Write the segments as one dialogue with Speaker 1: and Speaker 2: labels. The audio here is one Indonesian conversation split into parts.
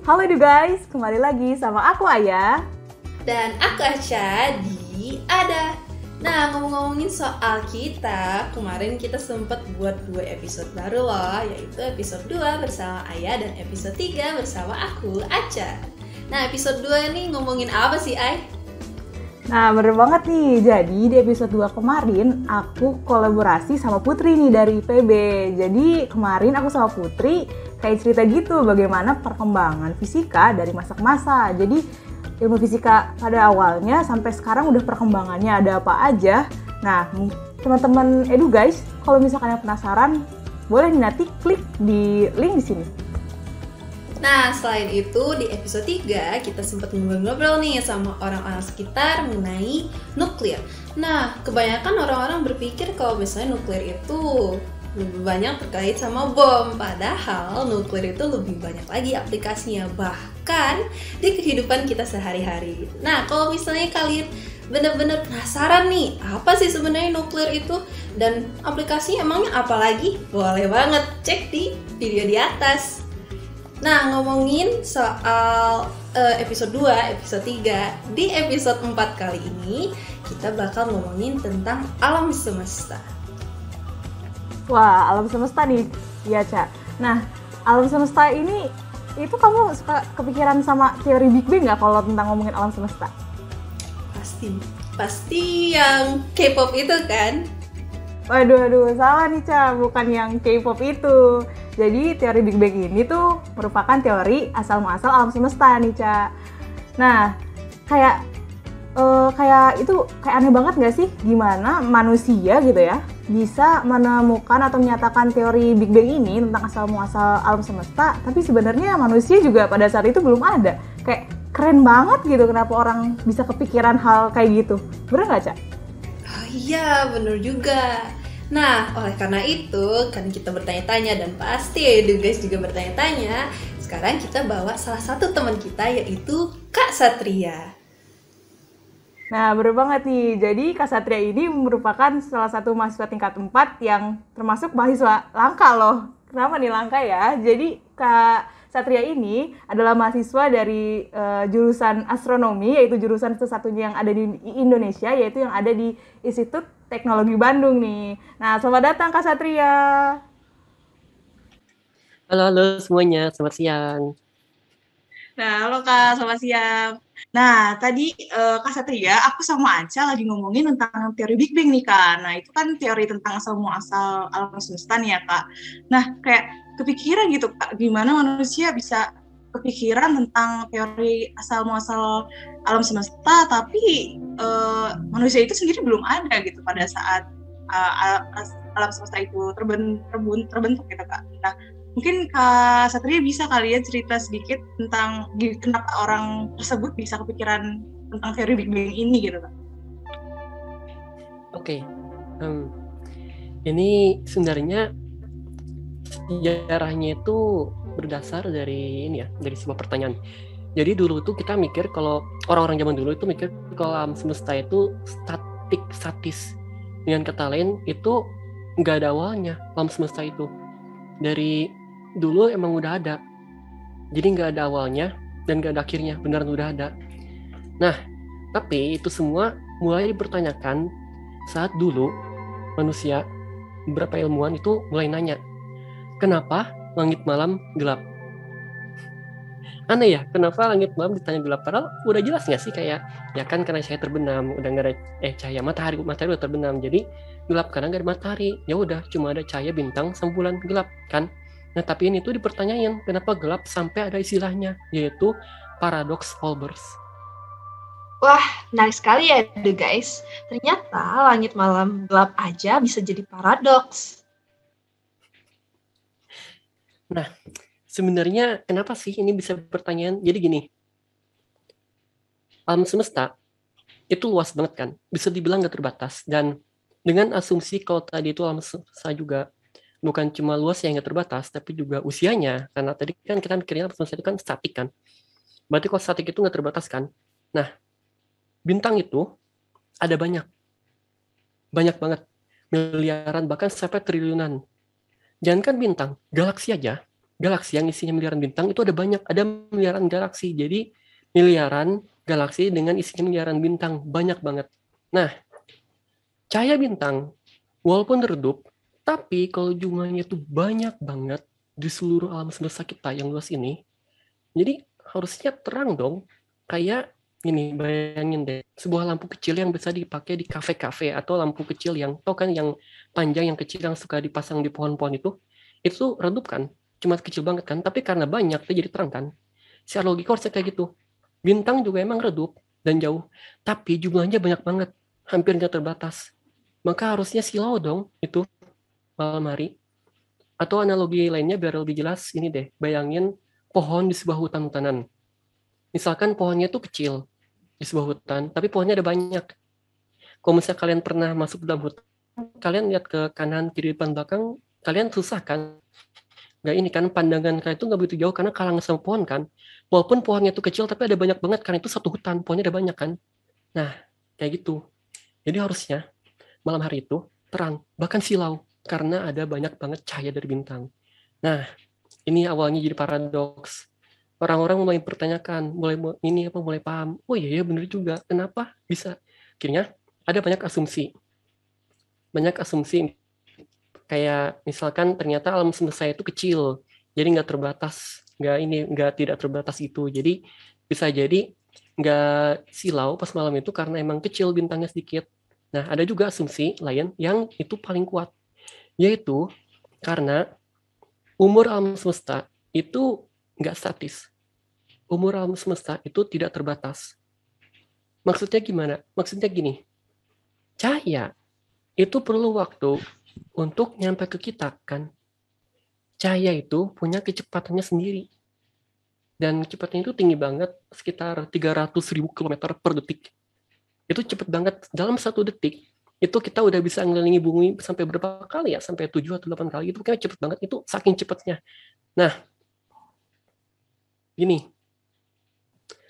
Speaker 1: Halo you guys, kembali lagi sama aku Aya.
Speaker 2: Dan aku Aca di Ada. Nah, ngomong-ngomongin soal kita, kemarin kita sempat buat 2 episode baru loh, yaitu episode 2 bersama Aya dan episode 3 bersama aku, Aca. Nah, episode 2 ini ngomongin apa sih, Ay?
Speaker 1: Nah, bener banget nih. Jadi di episode 2 kemarin aku kolaborasi sama Putri nih dari PB. Jadi kemarin aku sama Putri kayak cerita gitu bagaimana perkembangan fisika dari masa ke masa. Jadi ilmu fisika pada awalnya sampai sekarang udah perkembangannya ada apa aja. Nah, teman-teman Edu guys, kalau misalkan yang penasaran, boleh nanti klik di link di sini.
Speaker 2: Nah, selain itu di episode 3 kita sempat ngobrol-ngobrol nih sama orang-orang sekitar mengenai nuklir. Nah, kebanyakan orang-orang berpikir kalau misalnya nuklir itu lebih banyak terkait sama bom, padahal nuklir itu lebih banyak lagi aplikasinya, bahkan di kehidupan kita sehari-hari. Nah, kalau misalnya kalian benar-benar penasaran nih, apa sih sebenarnya nuklir itu dan aplikasinya emangnya apa lagi? Boleh banget cek di video di atas. Nah, ngomongin soal episode 2, episode 3, di episode 4 kali ini kita bakal ngomongin tentang alam semesta.
Speaker 1: Wah, alam semesta nih, ya Ca. Nah, alam semesta ini, itu kamu suka kepikiran sama teori Big Bang nggak kalau tentang ngomongin alam semesta?
Speaker 2: Pasti yang K-pop itu kan?
Speaker 1: Waduh, salah nih Ca, bukan yang K-pop itu. Jadi teori Big Bang ini tuh merupakan teori asal-muasal alam semesta nih Ca. Nah, kayak itu kayak aneh banget nggak sih gimana manusia gitu ya bisa menemukan atau menyatakan teori Big Bang ini tentang asal-muasal alam semesta, tapi sebenarnya manusia juga pada saat itu belum ada. Kayak keren banget gitu kenapa orang bisa kepikiran hal kayak gitu. Bener nggak Ca?
Speaker 2: Oh iya, bener juga. Nah, oleh karena itu, kan kita bertanya-tanya dan pasti Edu guys juga bertanya-tanya. Sekarang kita bawa salah satu teman kita yaitu Kak Satria.
Speaker 1: Nah, bener banget nih. Jadi Kak Satria ini merupakan salah satu mahasiswa tingkat 4 yang termasuk mahasiswa langka loh. Kenapa nih langka ya? Jadi Kak Satria ini adalah mahasiswa dari jurusan astronomi, yaitu jurusan satu-satunya yang ada di Indonesia, yaitu yang ada di Institut Teknologi Bandung nih. Nah, selamat datang Kak Satria.
Speaker 3: Halo semuanya, selamat siang.
Speaker 1: Nah, halo Kak, selamat siang. Nah, tadi Kak Satria, aku sama Aca lagi ngomongin tentang teori Big Bang nih Kak. Nah, itu kan teori tentang asal-muasal alam semesta nih ya Kak. Nah, kayak kepikiran gitu Kak, gimana manusia bisa kepikiran tentang teori asal-muasal alam semesta, tapi manusia itu sendiri belum ada gitu pada saat alam semesta itu terbentuk gitu Kak. Nah, mungkin Kak Satria bisa kali ya cerita sedikit tentang kenapa orang tersebut bisa kepikiran tentang teori Big Bang ini gitu Kak.
Speaker 3: Oke, ini sebenarnya sejarahnya itu berdasar dari ini ya, dari sebuah pertanyaan. Jadi dulu tuh kita mikir kalau orang-orang zaman dulu itu mikir kalau alam semesta itu statis. Dengan kata lain itu nggak ada awalnya alam semesta itu. Dari dulu emang udah ada. Jadi nggak ada awalnya dan nggak ada akhirnya, beneran udah ada. Nah, tapi itu semua mulai dipertanyakan saat dulu manusia, beberapa ilmuwan itu mulai nanya, kenapa langit malam gelap? Aneh ya, kenapa langit malam ditanya gelap? Padahal udah jelas nggak sih kayak, ya kan karena cahaya terbenam, udah nggak ada cahaya matahari udah terbenam, jadi gelap karena nggak ada matahari. Ya udah, cuma ada cahaya bintang sama bulan gelap kan. Nah tapi ini tuh dipertanyain kenapa gelap sampai ada istilahnya, yaitu paradoks Olbers.
Speaker 4: Wah, menarik sekali ya guys. Ternyata langit malam gelap aja bisa jadi paradoks.
Speaker 3: Nah, sebenarnya kenapa sih ini bisa pertanyaan? Jadi gini, alam semesta itu luas banget kan, bisa dibilang nggak terbatas. Dan dengan asumsi kalau tadi itu alam semesta juga bukan cuma luas yang nggak terbatas, tapi juga usianya. Karena tadi kan kita mikirnya alam semesta itu kan statik kan. Berarti kalau statik itu nggak terbatas kan. Nah, bintang itu ada banyak banget, miliaran bahkan sampai triliunan. Jangankan bintang, galaksi aja galaksi yang isinya miliaran bintang itu ada miliaran galaksi. Jadi miliaran galaksi dengan isinya miliaran bintang, banyak banget. Nah, cahaya bintang walaupun redup, tapi kalau jumlahnya itu banyak banget di seluruh alam semesta kita yang luas ini, jadi harusnya terang dong. Kayak ini, bayangin deh, sebuah lampu kecil yang bisa dipakai di kafe-kafe, atau lampu kecil yang, tau kan, yang panjang, yang kecil, yang suka dipasang di pohon-pohon itu redup kan, cuma kecil banget kan, tapi karena banyak, itu jadi terang kan. Secara logika harusnya kayak gitu. Bintang juga emang redup dan jauh, tapi jumlahnya banyak banget, hampir nggak terbatas. Maka harusnya silau dong itu malam hari. Atau analogi lainnya biar lebih jelas, ini deh, bayangin pohon di sebuah hutan-hutanan. Misalkan pohonnya tuh kecil di sebuah hutan, tapi pohonnya ada banyak. Kalau misalnya kalian pernah masuk ke dalam hutan, kalian lihat ke kanan, kiri, depan, belakang, kalian susah kan? Nggak ini kan, pandangan kalian itu nggak begitu jauh karena kalangan sama pohon kan. Walaupun pohonnya itu kecil, tapi ada banyak banget karena itu satu hutan, pohonnya ada banyak kan. Nah, kayak gitu. Jadi harusnya malam hari itu terang, bahkan silau, karena ada banyak banget cahaya dari bintang. Nah, ini awalnya jadi paradoks. Orang-orang mulai pertanyakan, mulai paham. Oh iya, bener juga. Kenapa bisa? Akhirnya ada banyak asumsi. Kayak misalkan ternyata alam semesta itu kecil, jadi nggak terbatas, tidak terbatas itu. Jadi bisa jadi nggak silau pas malam itu karena emang kecil bintangnya sedikit. Nah, ada juga asumsi lain yang itu paling kuat, yaitu karena umur alam semesta itu nggak statis. Umur alam semesta itu tidak terbatas. Maksudnya gimana? Maksudnya gini, cahaya itu perlu waktu untuk nyampe ke kita kan. Cahaya itu punya kecepatannya sendiri. Dan kecepatannya itu tinggi banget, sekitar 300.000 km per detik. Itu cepet banget. Dalam 1 detik, itu kita udah bisa ngelilingi bumi sampai berapa kali ya? Sampai 7 atau 8 kali. Itu kayaknya cepet banget. Itu saking cepetnya. Nah, gini.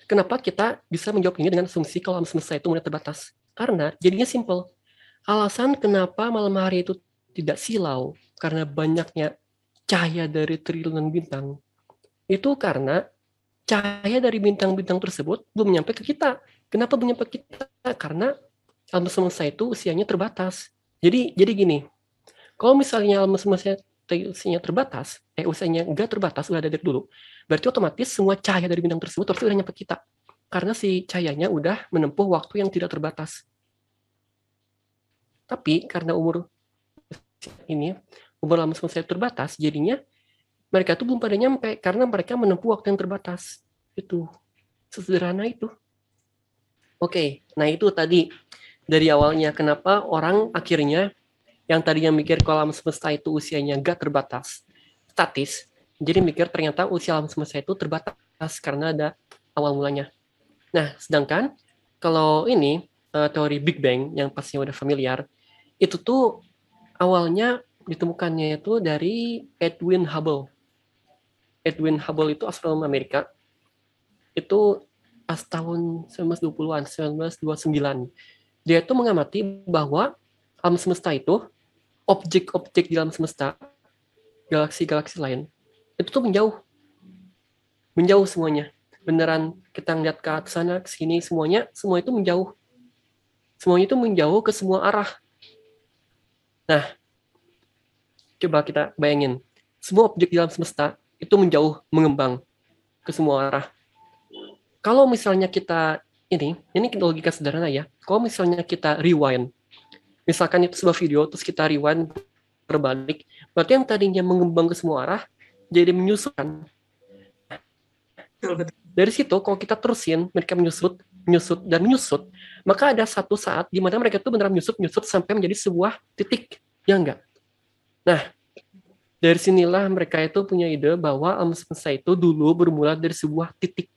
Speaker 3: Kenapa kita bisa menjawab ini dengan asumsi kalau alam semesta itu mulai terbatas? Karena jadinya simple. Alasan kenapa malam hari itu tidak silau karena banyaknya cahaya dari triliunan bintang itu karena cahaya dari bintang-bintang tersebut belum nyampe ke kita. Kenapa belum nyampe ke kita? Karena alam semesta itu usianya terbatas. Jadi gini, kalau misalnya alam semesta usianya terbatas, usianya nggak terbatas, udah ada dari dulu, berarti otomatis semua cahaya dari bintang tersebut harus udah nyampe kita. Karena si cahayanya udah menempuh waktu yang tidak terbatas. Tapi karena umur alam semesta terbatas, jadinya mereka tuh belum pada nyampe karena mereka menempuh waktu yang terbatas. Itu sesederhana itu. Oke, nah itu tadi dari awalnya kenapa orang akhirnya yang tadinya mikir kalau alam semesta itu usianya nggak terbatas, statis, jadi mikir ternyata usia alam semesta itu terbatas karena ada awal mulanya. Nah, sedangkan kalau ini teori Big Bang yang pastinya udah familiar, itu tuh awalnya ditemukannya itu dari Edwin Hubble. Edwin Hubble itu astronom Amerika. Itu pas tahun 1920-an, 1929. Dia itu mengamati bahwa alam semesta itu, objek-objek di alam semesta, galaksi-galaksi lain, itu tuh menjauh. Menjauh semuanya. Beneran kita ngeliat ke atas sana, ke sini, semua itu menjauh. Semuanya itu menjauh ke semua arah. Nah, coba kita bayangin. Semua objek di alam semesta itu menjauh, mengembang ke semua arah. Kalau misalnya kita, ini logika sederhana ya. Kalau misalnya kita rewind, misalkan itu sebuah video, terus kita rewind berbalik, berarti yang tadinya mengembang ke semua arah, jadi menyusutkan. Dari situ, kalau kita terusin, mereka menyusut, dan menyusut, maka ada satu saat di mana mereka itu benar menyusut sampai menjadi sebuah titik, ya enggak? Nah, dari sinilah mereka itu punya ide bahwa alam semesta itu dulu bermula dari sebuah titik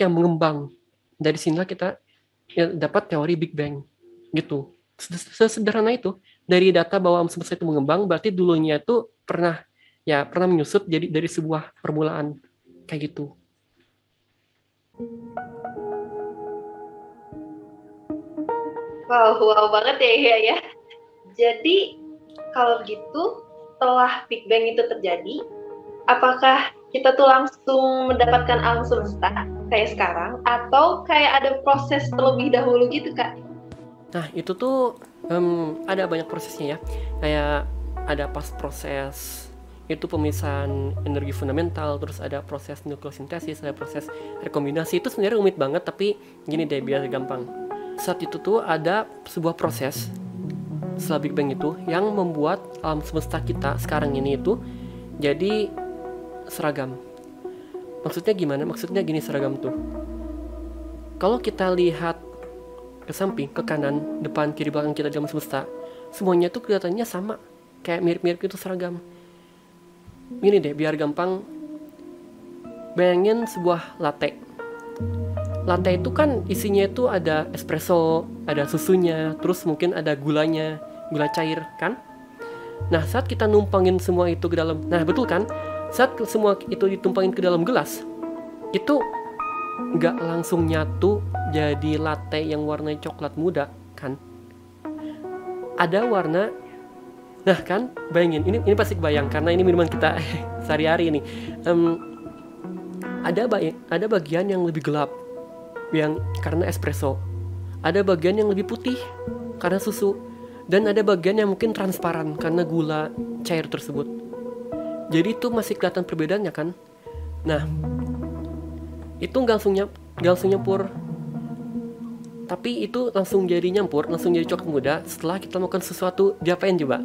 Speaker 3: yang mengembang. Dari sinilah kita dapat teori Big Bang, gitu. Sesederhana itu. Dari data bahwa alam semesta itu mengembang, berarti dulunya itu pernah menyusut jadi dari sebuah permulaan kayak gitu.
Speaker 4: Wow banget ya. Jadi kalau begitu, setelah Big Bang itu terjadi, apakah kita tuh langsung mendapatkan alam semesta kayak sekarang atau kayak ada proses terlebih dahulu gitu Kak?
Speaker 3: Nah itu tuh ada banyak prosesnya ya. Kayak ada pas proses itu pemisahan energi fundamental, terus ada proses nukleosintesis, ada proses rekombinasi. Itu sebenarnya rumit banget, tapi gini deh biar gampang. Saat itu tuh ada sebuah proses setelah Big Bang itu yang membuat alam semesta kita sekarang ini itu jadi seragam. Maksudnya gimana? Maksudnya gini seragam tuh. Kalau kita lihat ke samping, ke kanan, depan, kiri, belakang kita di alam semesta, semuanya tuh kelihatannya sama, kayak mirip-mirip itu seragam. Gini deh, biar gampang, bayangin sebuah latte. Latte itu kan isinya itu ada espresso, ada susunya, terus mungkin ada gulanya, gula cair kan? Nah, saat kita numpangin semua itu ke dalam, nah betul kan? Saat semua itu ditumpangin ke dalam gelas, itu nggak langsung nyatu jadi latte yang warnanya coklat muda kan? Ada warna, nah kan? Bayangin, ini pasti kebayang karena ini minuman kita sehari-hari ini. Ada bagian yang lebih gelap, yang karena espresso. Ada bagian yang lebih putih karena susu, dan ada bagian yang mungkin transparan karena gula cair tersebut. Jadi itu masih kelihatan perbedaannya kan? Nah, itu nggak langsung nyampur. Tapi itu langsung jadi nyampur, langsung jadi coklat muda setelah kita melakukan sesuatu. Diapain coba?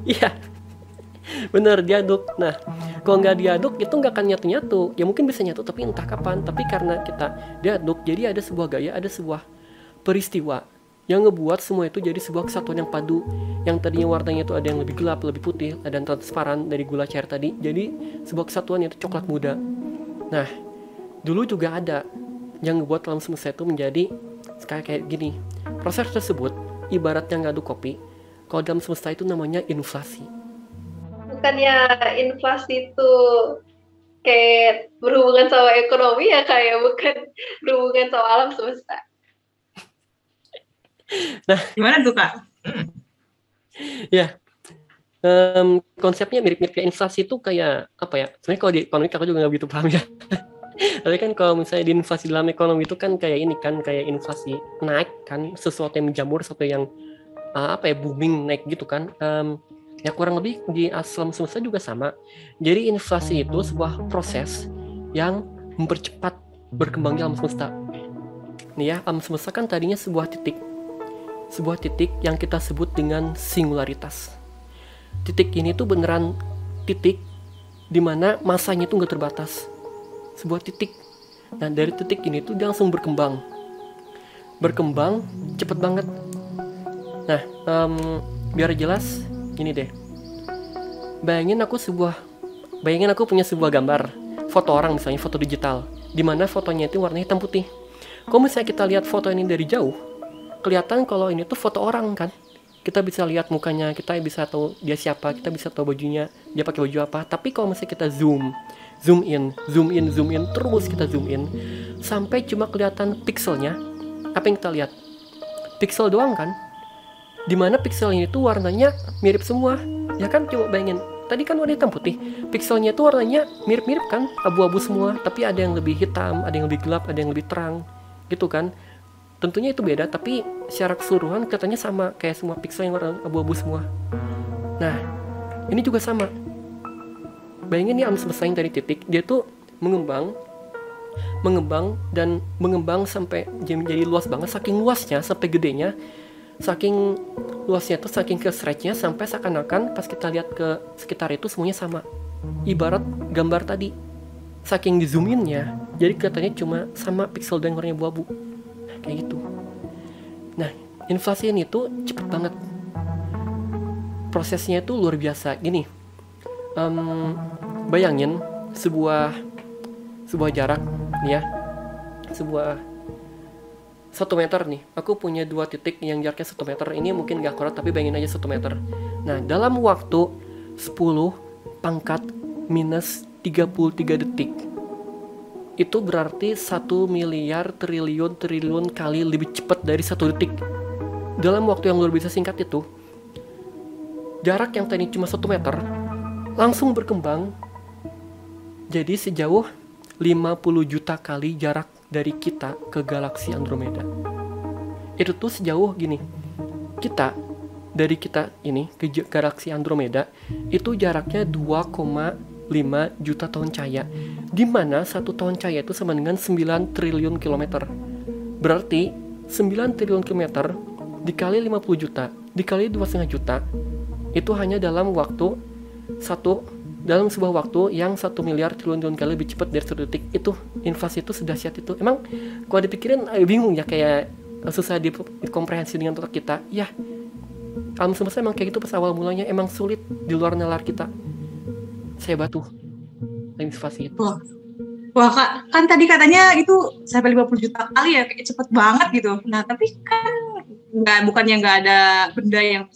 Speaker 3: Iya, bener, diaduk. Nah, kalau nggak diaduk itu nggak akan nyatu-nyatu. Ya mungkin bisa nyatu, tapi entah kapan. Tapi karena kita diaduk, jadi ada sebuah gaya, ada sebuah peristiwa yang ngebuat semua itu jadi sebuah kesatuan yang padu. Yang tadinya warnanya itu ada yang lebih gelap, lebih putih, ada yang transparan dari gula cair tadi, jadi sebuah kesatuan yaitu coklat muda. Nah, dulu juga ada yang ngebuat alam semesta itu menjadi kayak gini. Proses tersebut ibaratnya ngaduk kopi. Kalau dalam semesta itu namanya inflasi.
Speaker 4: Bukannya inflasi itu kayak berhubungan sama ekonomi ya, kayak bukan berhubungan sama alam semesta.
Speaker 3: Nah,
Speaker 1: Gimana tuh Kak?
Speaker 3: ya, konsepnya mirip-mirip kayak inflasi itu kayak apa ya? Sebenarnya kalau di ekonomi aku juga nggak begitu paham ya. Tapi kan kalau misalnya di inflasi dalam ekonomi itu kan kayak ini kan, kayak inflasi naik kan, sesuatu yang menjamur, sesuatu yang booming naik gitu kan. Ya kurang lebih di alam semesta juga sama. Jadi inflasi itu sebuah proses yang mempercepat berkembangnya alam semesta. Nih ya, alam semesta kan tadinya sebuah titik yang kita sebut dengan singularitas. Titik ini tuh beneran titik dimana masanya tuh nggak terbatas, sebuah titik. Nah dari titik ini tuh dia langsung berkembang cepet banget. Nah biar jelas gini deh, bayangin aku punya sebuah gambar foto orang, misalnya foto digital, dimana fotonya itu warnanya hitam putih. Kalau misalnya kita lihat foto ini dari jauh, kelihatan kalau ini tuh foto orang kan. Kita bisa lihat mukanya, kita bisa tahu dia siapa, kita bisa tahu bajunya, dia pakai baju apa. Tapi kalau misalnya kita zoom in, terus kita zoom in sampai cuma kelihatan pixelnya, apa yang kita lihat? Pixel doang kan? Dimana pixel ini tuh warnanya mirip semua, ya kan? Coba bayangin, tadi kan warna hitam putih, pixelnya tuh warnanya mirip-mirip kan, abu-abu semua. Tapi ada yang lebih hitam, ada yang lebih gelap, ada yang lebih terang, gitu kan? Tentunya itu beda, tapi secara keseluruhan kelihatannya sama, kayak semua pixel yang warna abu-abu semua. Nah, ini juga sama. Bayangin nih alam semesta yang dari titik, dia tuh mengembang sampai jadi luas banget, saking luasnya sampai gedenya, saking luasnya tuh saking ke stretchnya sampai seakan-akan pas kita lihat ke sekitar itu semuanya sama. Ibarat gambar tadi, saking di zoom innya, jadi kelihatannya cuma sama pixel dan warnanya abu-abu. Kayak gitu. Nah, inflasi ini tuh cepet banget. Prosesnya itu luar biasa. Gini, bayangin sebuah jarak nih ya, 1 meter nih. Aku punya 2 titik yang jaraknya 1 meter. Ini mungkin gak akurat, tapi bayangin aja 1 meter. Nah, dalam waktu 10 pangkat minus 33 detik, itu berarti 1 miliar triliun kali lebih cepat dari 1 detik. Dalam waktu yang luar biasa singkat itu, jarak yang tadi cuma 1 meter langsung berkembang jadi sejauh 50 juta kali jarak dari kita ke galaksi Andromeda. Itu tuh sejauh gini, dari kita ini ke galaksi Andromeda itu jaraknya 2,5 juta tahun cahaya, di mana 1 tahun cahaya itu sama dengan 9 triliun kilometer. Berarti 9 triliun kilometer dikali 50 juta dikali 2,5 juta itu hanya dalam sebuah waktu yang 1 miliar triliun kali lebih cepat dari 1 detik. Itu inflasi itu sedahsyat itu. Emang kalau dipikirin bingung ya, kayak susah dikomprehensi dengan otak kita. Ya, alam semesta emang kayak gitu pas awal mulanya, emang sulit di luar nalar kita. Saya batu inflasi itu.
Speaker 1: Wah, kan tadi katanya itu sampai 50 juta kali ya, kayak cepet banget gitu. Nah, tapi kan bukannya nggak ada benda yang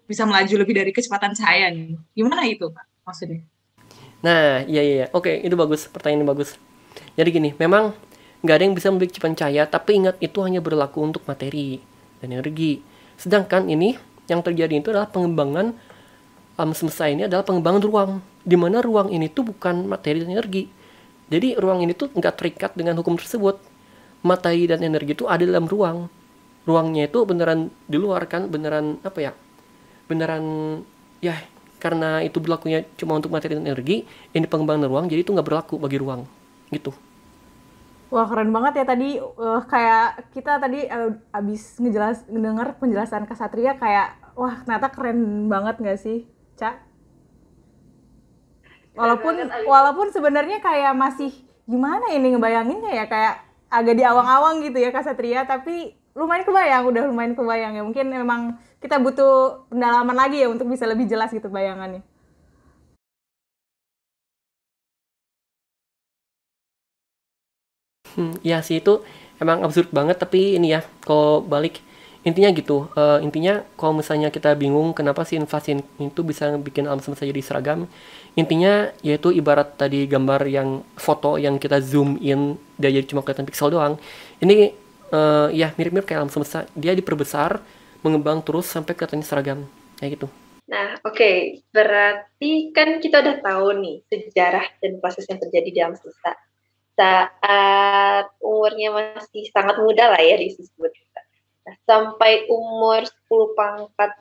Speaker 1: bisa melaju lebih dari kecepatan cahaya nih. Gimana itu, Pak, maksudnya?
Speaker 3: Nah, iya. Oke, itu bagus. Pertanyaan ini bagus. Jadi gini, memang nggak ada yang bisa memiliki kecepatan cahaya, tapi ingat itu hanya berlaku untuk materi dan energi. Sedangkan ini, yang terjadi itu adalah pengembangan alam semesta ini adalah pengembangan ruang, di mana ruang ini tuh bukan materi dan energi. Jadi ruang ini tuh nggak terikat dengan hukum tersebut. Materi dan energi itu ada dalam ruang. Ruangnya itu beneran di luar kan, beneran ya, karena itu berlakunya cuma untuk materi dan energi, ini pengembangan ruang, jadi itu nggak berlaku bagi ruang gitu.
Speaker 2: Wah, keren banget ya tadi, kayak kita tadi abis ngedengar penjelasan Kak Satria, kayak wah ternyata keren banget nggak sih, Ca? Walaupun sebenarnya kayak masih gimana ini ngebayanginnya ya, kayak agak di awang-awang gitu ya Kak Satria, tapi udah lumayan kebayang ya. Mungkin memang kita butuh pendalaman lagi ya untuk bisa lebih jelas gitu bayangannya.
Speaker 3: Ya sih, itu emang absurd banget, tapi ini ya, kalau balik intinya gitu, intinya kalau misalnya kita bingung kenapa sih inflasi itu bisa bikin alam semesta jadi seragam, intinya yaitu ibarat tadi gambar yang foto yang kita zoom in dia jadi cuma kelihatan pixel doang. Ini ya mirip-mirip kayak alam semesta, dia diperbesar, mengembang terus sampai kelihatannya seragam kayak gitu.
Speaker 4: Nah, oke. Berarti kan kita udah tahu nih sejarah dan proses yang terjadi di alam semesta saat umurnya masih sangat muda lah ya disebut kita. Nah, sampai umur 10 pangkat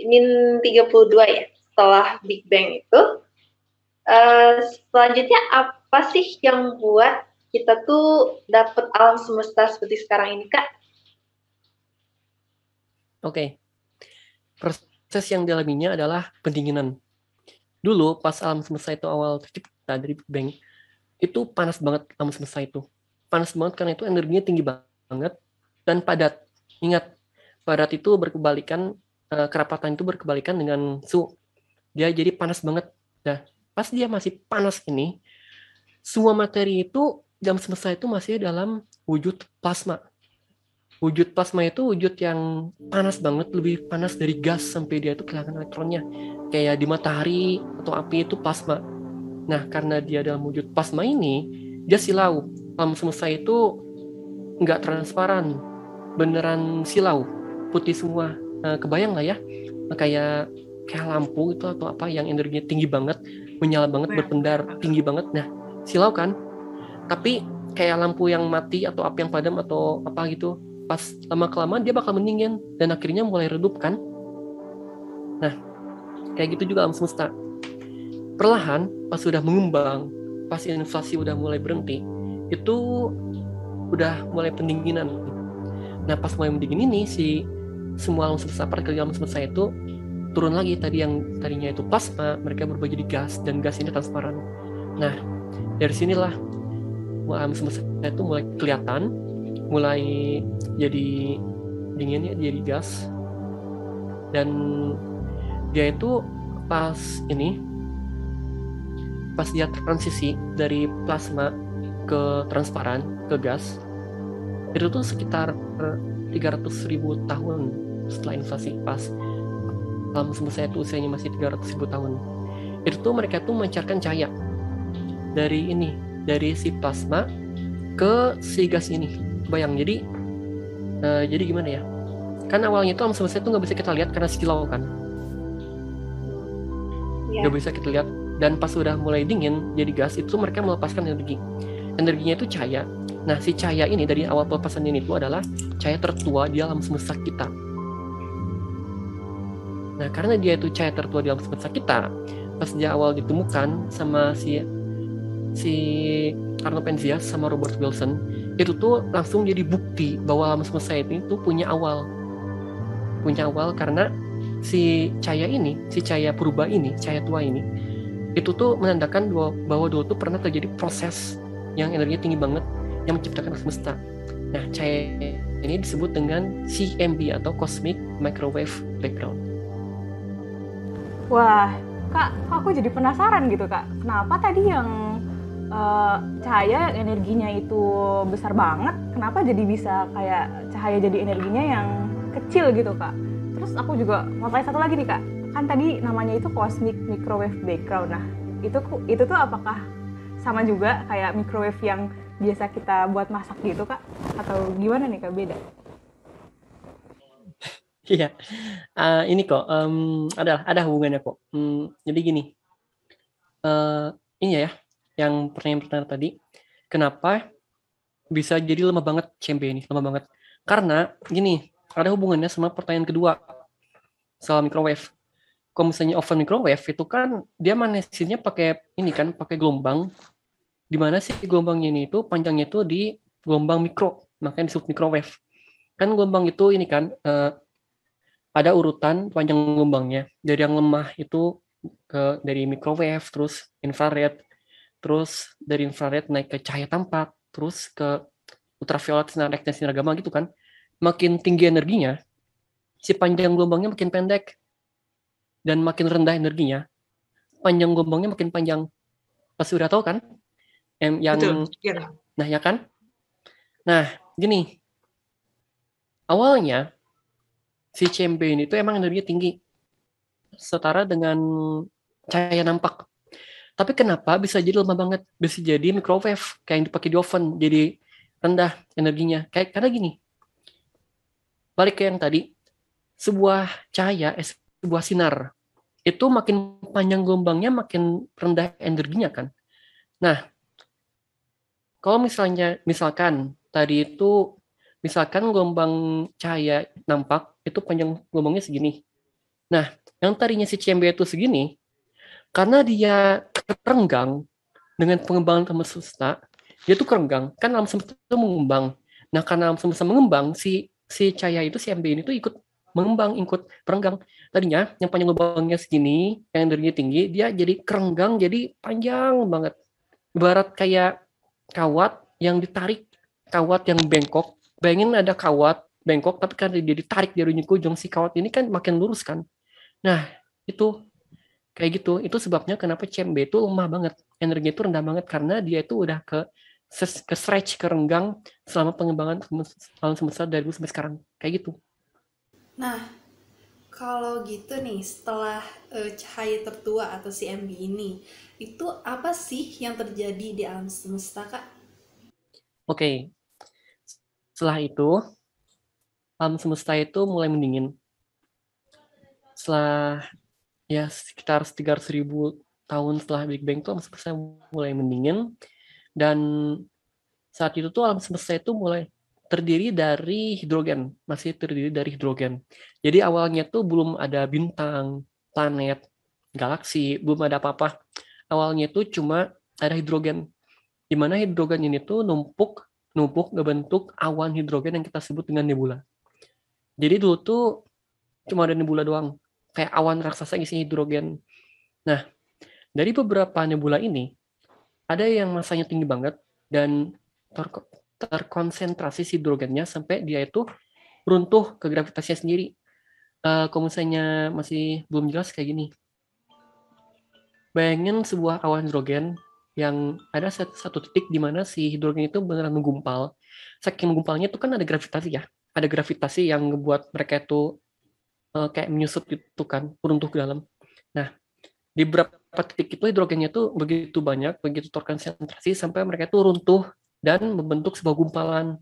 Speaker 4: min 32 ya setelah Big Bang itu, selanjutnya apa sih yang buat kita tuh dapat alam semesta seperti sekarang ini, Kak?
Speaker 3: Oke. Proses yang dialaminya adalah pendinginan. Dulu pas alam semesta itu awal tercipta dari Big Bang, itu panas banget alam semesta itu. Panas banget karena itu energinya tinggi banget dan padat. Ingat, padat itu berkebalikan, kerapatan itu berkebalikan dengan suhu. Dia jadi panas banget. Nah, pas dia masih panas ini, semua materi itu dalam semesta itu masih dalam wujud plasma. Wujud plasma itu wujud yang panas banget, lebih panas dari gas sampai dia itu kehilangan elektronnya. Kayak di matahari atau api itu plasma. Nah, karena dia dalam wujud plasma ini, dia silau. Alam semesta itu nggak transparan, beneran silau, putih semua. Kebayang lah ya, kayak lampu itu atau apa yang energinya tinggi banget, menyala banget, berpendar tinggi banget. Nah, silau kan? Tapi kayak lampu yang mati atau api yang padam atau apa gitu, pas lama-kelamaan dia bakal mendingin dan akhirnya mulai redup kan? Nah, kayak gitu juga alam semesta. Perlahan, pas sudah mengembang, pas inflasi udah mulai berhenti, itu udah mulai pendinginan. Nah, pas mulai mendingin ini, semua alam semesta, partikel alam semesta itu turun lagi. Yang tadinya itu plasma, mereka berubah jadi gas, dan gas ini transparan. Nah, dari sinilah alam semesta itu mulai kelihatan, mulai jadi dinginnya jadi gas, dan dia itu pas dia transisi dari plasma ke transparan, ke gas, itu tuh sekitar 300.000 tahun setelah inflasi. Pas alam semesta itu usianya masih 300.000 tahun, itu tuh mereka tuh memancarkan cahaya dari si plasma ke si gas ini. Bayang, jadi gimana ya, kan awalnya itu alam semesta itu nggak bisa kita lihat karena silau kan. nggak bisa kita lihat. Dan pas sudah mulai dingin jadi gas, itu mereka melepaskan energi. Energinya itu cahaya. Nah, si cahaya ini dari awal pelepasan ini itu adalah cahaya tertua di alam semesta kita. Nah, karena dia itu cahaya tertua di alam semesta kita, pas dia awal ditemukan sama si Arno Penzias sama Robert Wilson, itu tuh langsung jadi bukti bahwa alam semesta ini tuh punya awal karena si cahaya purba ini, cahaya tua ini, itu tuh menandakan bahwa dulu tuh pernah terjadi proses yang energinya tinggi banget yang menciptakan semesta. Nah, cahaya ini disebut dengan CMB atau Cosmic Microwave Background.
Speaker 5: Wah, Kak, aku jadi penasaran gitu, Kak. Kenapa tadi yang cahaya energinya itu besar banget, kenapa jadi bisa kayak cahaya jadi energinya yang kecil gitu, Kak? Terus aku juga mau tanya satu lagi nih, Kak. Kan tadi namanya itu Cosmic Microwave Background. Nah, itu tuh apakah sama juga kayak microwave yang biasa kita buat masak gitu, Kak? Atau gimana nih, Kak, beda?
Speaker 3: Iya, ini kok ada hubungannya kok. Jadi gini, ini ya, yang pertanyaan tadi, kenapa bisa jadi lemah banget CMB ini, lemah banget? Karena gini, ada hubungannya sama pertanyaan kedua soal microwave. Kalau misalnya oven microwave itu kan dia manesinnya pakai ini kan, pakai gelombang, di mana sih gelombangnya ini itu panjangnya itu di gelombang mikro, makanya disebut microwave. Kan gelombang itu ini kan ada urutan panjang gelombangnya, dari yang lemah itu dari microwave, terus infrared, terus dari infrared naik ke cahaya tampak, terus ke ultraviolet, sinar X dan sinar gamma gitu kan. Makin tinggi energinya, si panjang gelombangnya makin pendek, dan makin rendah energinya, panjang gelombangnya makin panjang. Pasti udah tahu kan?
Speaker 1: Betul.
Speaker 3: Nah, ya kan? Nah, gini. Awalnya, si CMB ini tuh emang energinya tinggi. Setara dengan cahaya nampak. Tapi kenapa bisa jadi lemah banget? Bisa jadi microwave, kayak yang dipakai di oven, jadi rendah energinya. Karena gini, balik ke yang tadi, sebuah cahaya, sebuah sinar, itu makin panjang gelombangnya, makin rendah energinya kan. Nah, kalau misalkan tadi itu, misalkan gelombang cahaya nampak, itu panjang gelombangnya segini. Nah, yang tadinya si CMB itu segini, karena dia kerenggang dengan pengembangan alam semesta, dia tuh kerenggang, kan alam semesta itu mengembang. Nah, karena alam semesta mengembang, si cahaya itu, si MB ini tuh ikut mengembang, ikut perenggang. Tadinya yang panjang lubangnya segini, yang energinya tinggi, dia jadi kerenggang, jadi panjang banget. Ibarat kayak kawat yang ditarik, kawat yang bengkok. Bayangin ada kawat bengkok, tapi kan dia ditarik dari ujung ke ujung, si kawat ini kan makin lurus kan. Nah, itu kayak gitu. Itu sebabnya kenapa CMB itu lemah banget. Energinya itu rendah banget karena dia itu udah ke stretch, ke renggang selama pengembangan alam semesta dari dulu sampai sekarang. Kayak gitu.
Speaker 2: Nah, kalau gitu nih, setelah cahaya tertua atau CMB ini, itu apa sih yang terjadi di alam semesta, Kak?
Speaker 3: Oke. Setelah itu, alam semesta itu mulai mendingin. Setelah ya sekitar 300.000 tahun setelah Big Bang itu alam semesta mulai mendingin, dan saat itu tuh alam semesta itu mulai terdiri dari hidrogen, masih terdiri dari hidrogen. Jadi awalnya tuh belum ada bintang, planet, galaksi, belum ada apa-apa. Awalnya tuh cuma ada hidrogen, di mana hidrogen ini tuh numpuk ngebentuk awan hidrogen yang kita sebut dengan nebula. Jadi dulu tuh cuma ada nebula doang, kayak awan raksasa isi hidrogen. Nah, dari beberapa nebula ini, ada yang masanya tinggi banget dan terkonsentrasi hidrogennya sampai dia itu runtuh ke gravitasinya sendiri. Kalau misalnya masih belum jelas kayak gini. Bayangin sebuah awan hidrogen yang ada satu titik di mana si hidrogen itu beneran menggumpal. Saking menggumpalnya itu kan ada gravitasi ya. Ada gravitasi yang ngebuat mereka itu kayak menyusut gitu kan, runtuh ke dalam. Nah, di beberapa titik itu hidrogennya tuh begitu banyak, begitu terkonsentrasi sampai mereka itu runtuh dan membentuk sebuah gumpalan.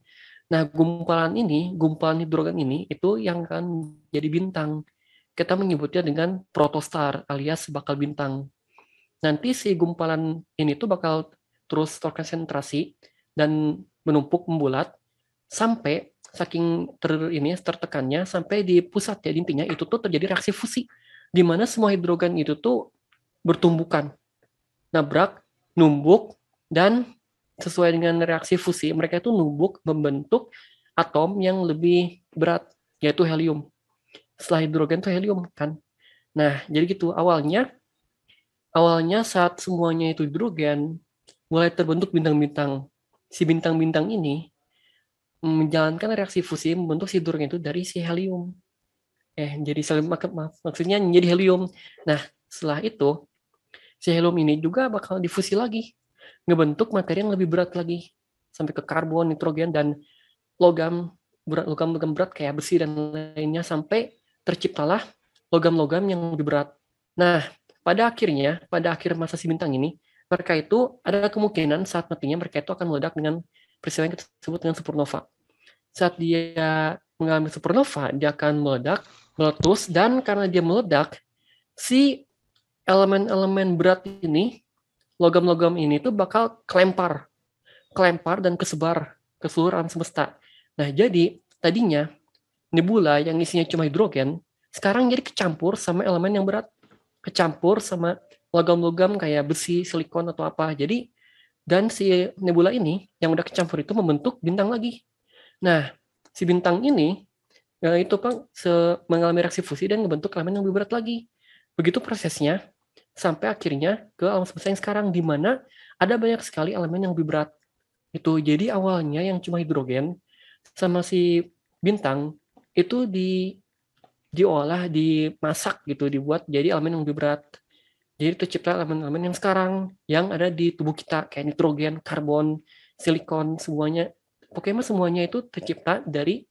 Speaker 3: Nah, gumpalan hidrogen ini itu yang akan jadi bintang. kita menyebutnya dengan protostar alias bakal bintang. Nanti si gumpalan ini tuh bakal terus terkonsentrasi dan menumpuk membulat sampai saking tertekannya sampai di pusat, jadi intinya itu tuh terjadi reaksi fusi di mana semua hidrogen itu tuh bertumbukan, nabrak, numbuk, dan sesuai dengan reaksi fusi mereka itu numbuk membentuk atom yang lebih berat, yaitu helium. Setelah hidrogen itu helium kan. Nah, jadi gitu awalnya saat semuanya itu hidrogen, mulai terbentuk bintang-bintang. Si bintang-bintang ini menjalankan reaksi fusi membentuk si hidrogen itu dari si helium. Maksudnya menjadi helium. Nah, setelah itu, si helium ini juga bakal difusi lagi, ngebentuk materi yang lebih berat lagi, sampai ke karbon, nitrogen, dan logam berat kayak besi dan lainnya, sampai terciptalah logam-logam yang lebih berat. Nah, pada akhir masa si bintang ini, mereka itu ada kemungkinan saat matinya mereka itu akan meledak dengan peristiwa yang kita sebut dengan supernova. Saat dia mengalami supernova, dia akan meletus, dan karena dia meledak, si elemen-elemen berat ini, logam-logam ini tuh bakal kelempar dan kesebar ke seluruh alam semesta. Nah, jadi tadinya nebula yang isinya cuma hidrogen, sekarang jadi kecampur sama elemen yang berat, kecampur sama logam-logam kayak besi, silikon, atau apa. Jadi, dan si nebula ini yang udah kecampur itu membentuk bintang lagi. Nah, si bintang ini itu mengalami reaksi fusi dan membentuk elemen yang lebih berat lagi. Begitu prosesnya sampai akhirnya ke alam semesta yang sekarang, di mana ada banyak sekali elemen yang lebih berat. Itu jadi awalnya yang cuma hidrogen sama si bintang itu diolah, dimasak gitu, dibuat jadi elemen yang lebih berat. Jadi tercipta elemen-elemen yang sekarang yang ada di tubuh kita kayak nitrogen, karbon, silikon, semuanya. Pokoknya semuanya itu tercipta dari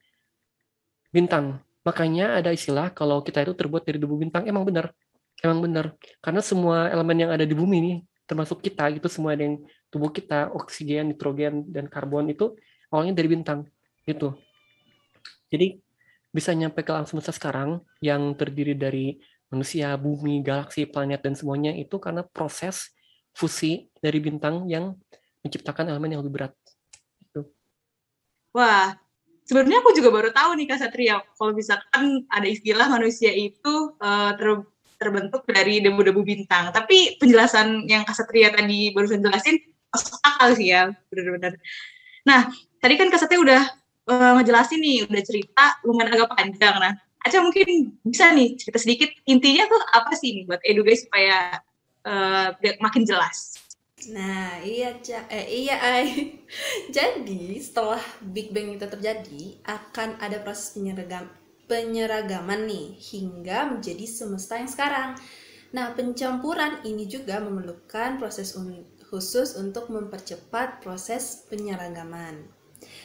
Speaker 3: bintang. Makanya ada istilah kalau kita itu terbuat dari debu bintang. Emang benar. Karena semua elemen yang ada di bumi ini, termasuk kita, itu semua ada yang tubuh kita, oksigen, nitrogen, dan karbon itu awalnya dari bintang. Gitu. Jadi bisa nyampe ke alam semesta sekarang yang terdiri dari manusia, bumi, galaksi, planet, dan semuanya itu karena proses fusi dari bintang yang menciptakan elemen yang lebih berat. Gitu.
Speaker 1: Wah, sebenarnya aku juga baru tahu nih Kak Satria, kalau misalkan ada istilah manusia itu terbentuk dari debu-debu bintang. Tapi penjelasan yang Kak Satria tadi barusan jelasin masuk akal sih ya, benar-benar. Nah, tadi kan Kak Satria udah ngejelasin nih, udah cerita lumayan agak panjang. Nah, Aca mungkin bisa nih cerita sedikit intinya tuh apa sih nih buat Edu guys supaya makin jelas.
Speaker 2: Nah, iya, Ai. Jadi, setelah Big Bang itu terjadi, akan ada proses penyeragaman nih, hingga menjadi semesta yang sekarang. Nah, pencampuran ini juga memerlukan proses khusus untuk mempercepat proses penyeragaman.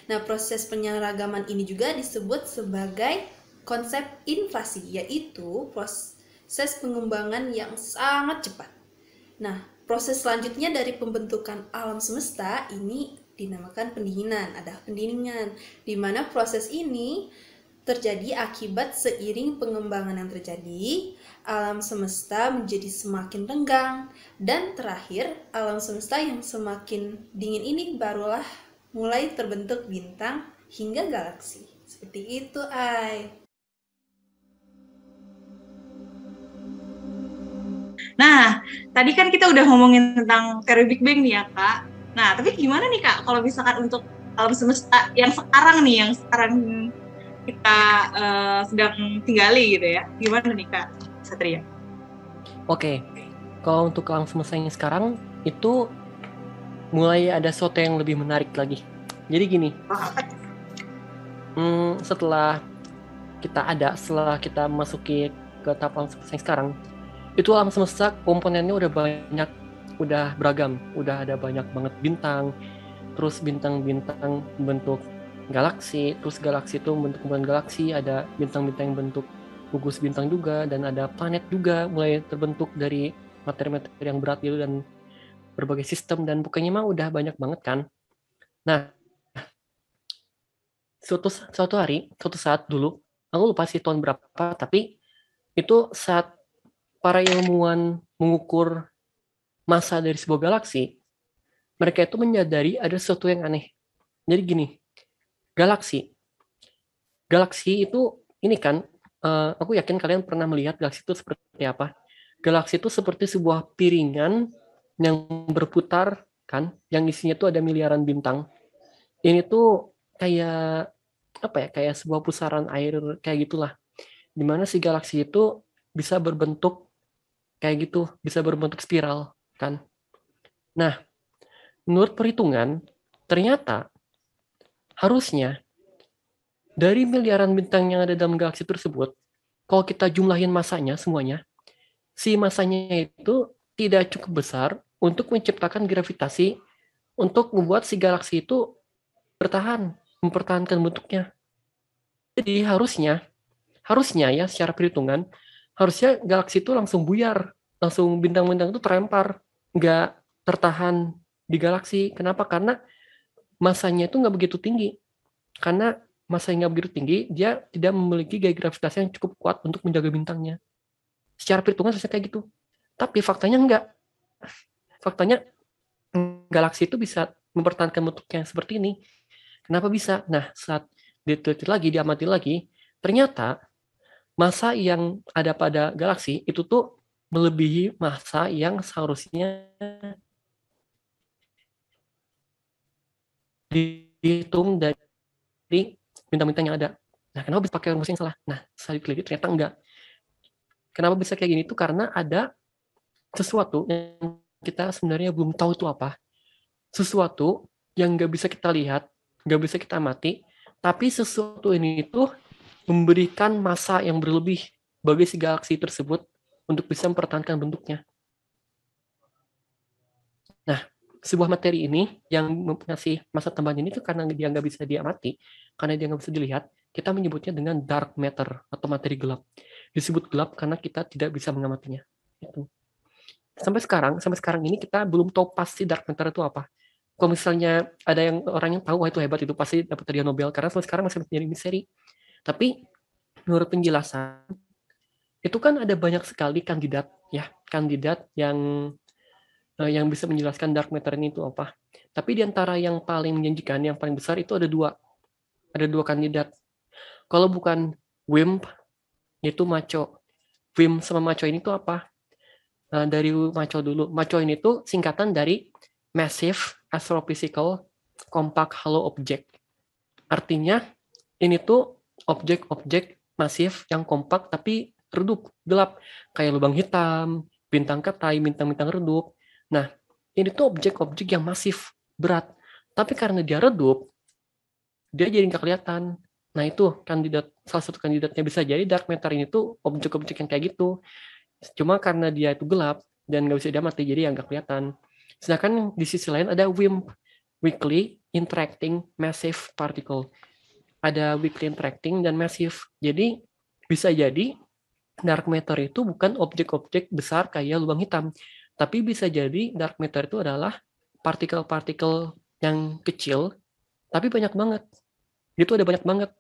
Speaker 2: Nah, proses penyeragaman ini juga disebut sebagai konsep inflasi, yaitu proses pengembangan yang sangat cepat. Nah, proses selanjutnya dari pembentukan alam semesta ini dinamakan pendinginan. Ada pendinginan, di mana proses ini terjadi akibat seiring pengembangan yang terjadi, alam semesta menjadi semakin renggang, dan terakhir alam semesta yang semakin dingin ini barulah mulai terbentuk bintang hingga galaksi. Seperti itu, Ai.
Speaker 1: Nah, tadi kan kita udah ngomongin tentang teori Big Bang nih ya, Kak. Nah, tapi gimana nih, Kak, kalau misalkan untuk alam semesta yang sekarang kita sedang tinggali gitu ya. Gimana nih, Kak Satria?
Speaker 3: Oke, kalau untuk alam semesta yang sekarang, itu mulai ada sesuatu yang lebih menarik lagi. Jadi gini, setelah kita masuki ke tahap alam semesta yang sekarang, itu alam semesta komponennya udah beragam, udah ada banyak banget bintang, terus bintang-bintang bentuk galaksi, terus galaksi itu bentuk kumpulan galaksi, ada bintang-bintang yang bentuk gugus bintang juga, dan ada planet juga mulai terbentuk dari materi-materi yang berat gitu, dan berbagai sistem, dan pokoknya mah udah banyak banget kan. Nah, suatu saat dulu, aku lupa sih tahun berapa, tapi itu saat para ilmuwan mengukur massa dari sebuah galaksi, mereka itu menyadari ada sesuatu yang aneh. Jadi gini, galaksi itu ini kan, aku yakin kalian pernah melihat galaksi itu seperti apa. Galaksi itu seperti sebuah piringan yang berputar kan, yang isinya tuh ada miliaran bintang. Ini tuh kayak apa ya, kayak sebuah pusaran air kayak gitulah, dimana si galaksi itu bisa berbentuk kayak gitu, bisa berbentuk spiral kan. Nah, menurut perhitungan ternyata harusnya dari miliaran bintang yang ada dalam galaksi tersebut, kalau kita jumlahin masanya semuanya, si masanya itu tidak cukup besar untuk menciptakan gravitasi untuk membuat si galaksi itu mempertahankan bentuknya. Jadi harusnya ya secara perhitungan, harusnya galaksi itu langsung buyar, langsung bintang-bintang itu terlempar, nggak tertahan di galaksi. Kenapa? Karena masanya itu nggak begitu tinggi. Karena masanya nggak begitu tinggi, dia tidak memiliki gaya gravitasi yang cukup kuat untuk menjaga bintangnya. Secara perhitungan harusnya kayak gitu. Tapi faktanya enggak. Faktanya galaksi itu bisa mempertahankan bentuknya seperti ini. Kenapa bisa? Nah, saat diteliti lagi, diamati lagi, ternyata massa yang ada pada galaksi itu tuh melebihi massa yang seharusnya dihitung dari bintang-bintang yang ada. Nah, kenapa bisa pakai rumus yang salah? Nah, saya diteliti ternyata enggak. Kenapa bisa kayak gini? Itu karena ada sesuatu yang kita sebenarnya belum tahu itu apa. Sesuatu yang nggak bisa kita lihat, nggak bisa kita amati, tapi sesuatu ini itu memberikan massa yang berlebih bagi si galaksi tersebut untuk bisa mempertahankan bentuknya. Nah, sebuah materi ini yang ngasih massa tambahan ini tuh karena dia nggak bisa diamati, karena dia nggak bisa dilihat, kita menyebutnya dengan dark matter atau materi gelap. Disebut gelap karena kita tidak bisa mengamatinya. Itu. Sampai sekarang ini kita belum tahu pasti dark matter itu apa. Kalau misalnya ada orang yang tahu, wah itu hebat, itu pasti dapat hadiah Nobel, karena sampai sekarang masih menjadi misteri. Tapi menurut penjelasan itu kan ada banyak sekali kandidat yang bisa menjelaskan dark matter ini itu apa. Tapi di antara yang paling menjanjikan, yang paling besar itu ada dua kandidat. Kalau bukan WIMP, itu MACHO. WIMP sama MACHO ini tuh apa? Dari MACHO dulu. MACHO ini tuh singkatan dari Massive Astrophysical Compact Hollow Object. Artinya ini tuh objek-objek masif yang kompak tapi redup, gelap, kayak lubang hitam, bintang katai, bintang-bintang redup. Nah, ini tuh objek-objek yang masif, berat. Tapi karena dia redup, dia jadi nggak kelihatan. Nah, itu salah satu kandidatnya bisa jadi dark matter ini tuh objek-objek yang kayak gitu. Cuma karena dia itu gelap dan nggak bisa diamati, jadi nggak kelihatan. Sedangkan di sisi lain ada WIMP, Weakly Interacting Massive Particle. Ada weakly interacting dan massive. Jadi bisa jadi dark matter itu bukan objek-objek besar kayak lubang hitam, tapi bisa jadi dark matter itu adalah partikel-partikel yang kecil tapi banyak banget. Itu ada banyak banget.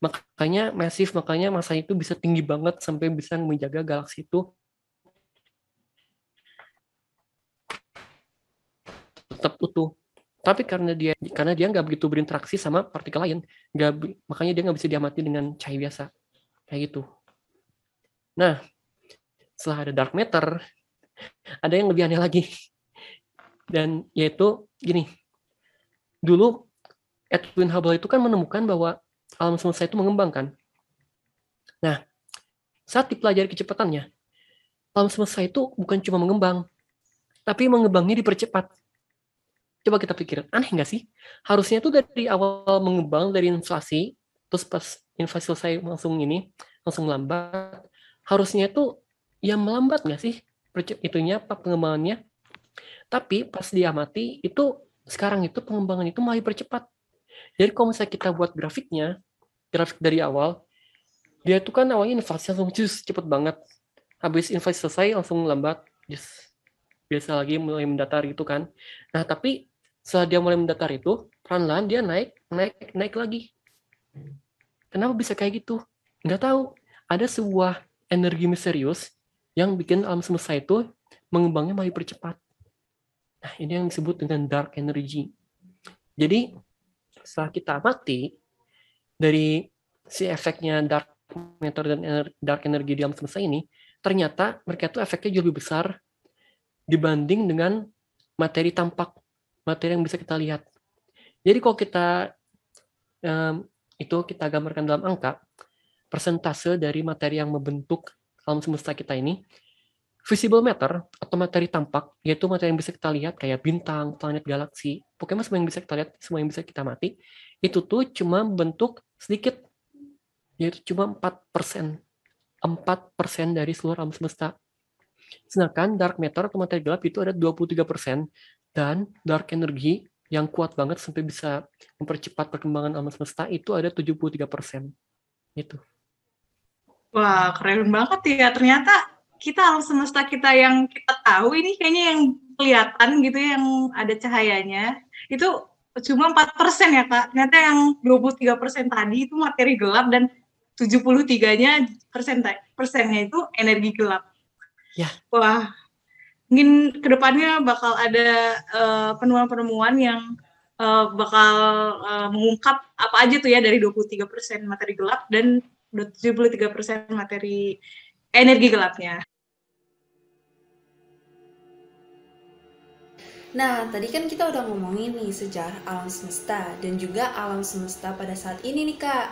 Speaker 3: Makanya massive, makanya massa itu bisa tinggi banget sampai bisa menjaga galaksi itu tetap utuh. Tapi karena dia nggak begitu berinteraksi sama partikel lain, makanya dia nggak bisa diamati dengan cahaya biasa, kayak gitu. Nah, setelah ada dark matter, ada yang lebih aneh lagi, dan yaitu gini. Dulu Edwin Hubble itu kan menemukan bahwa alam semesta itu mengembang kan. Nah, saat dipelajari kecepatannya, alam semesta itu bukan cuma mengembang, tapi mengembangnya dipercepat. Coba kita pikir, aneh nggak sih? Harusnya tuh dari awal mengembang, dari inflasi, terus pas inflasi selesai langsung melambat. Harusnya tuh ya melambat nggak sih pengembangannya? Tapi pas diamati, itu sekarang itu pengembangan itu malah dipercepat. Jadi kalau misalnya kita buat grafik dari awal, dia tuh kan awalnya inflasi langsung cepet banget. Habis inflasi selesai langsung melambat, biasa lagi mulai mendatar gitu kan. Nah, tapi setelah dia mulai mendatar itu, pelan-pelan dia naik lagi. Kenapa bisa kayak gitu? Nggak tahu. Ada sebuah energi misterius yang bikin alam semesta itu mengembangnya makin percepat. Nah, ini yang disebut dengan dark energy. Jadi, setelah kita mati, dari si efeknya dark matter dan dark energy di alam semesta ini, ternyata mereka itu efeknya jauh lebih besar dibanding dengan materi tampak, materi yang bisa kita lihat. Jadi kalau kita itu kita gambarkan dalam angka, persentase dari materi yang membentuk alam semesta kita ini, visible matter atau materi tampak, yaitu materi yang bisa kita lihat kayak bintang, planet, galaksi, pokoknya semua yang bisa kita lihat, semua yang bisa kita mati, itu tuh cuma bentuk sedikit, yaitu cuma 4%. 4% dari seluruh alam semesta. Sedangkan dark matter atau materi gelap itu ada 23%, dan dark energy yang kuat banget sampai bisa mempercepat perkembangan alam semesta itu ada 73%. Gitu.
Speaker 1: Wah, keren banget ya. Ternyata kita alam semesta kita yang kita tahu ini kayaknya yang kelihatan gitu, yang ada cahayanya, itu cuma 4% ya, Kak. Ternyata yang 23% tadi itu materi gelap dan 73-nya persennya itu energi gelap.
Speaker 3: Ya.
Speaker 1: Wah, mungkin kedepannya bakal ada penemuan-penemuan yang bakal mengungkap apa aja tuh ya dari 23% materi gelap dan 73% materi energi gelapnya.
Speaker 2: Nah, tadi kan kita udah ngomongin nih sejarah alam semesta dan juga alam semesta pada saat ini nih, Kak.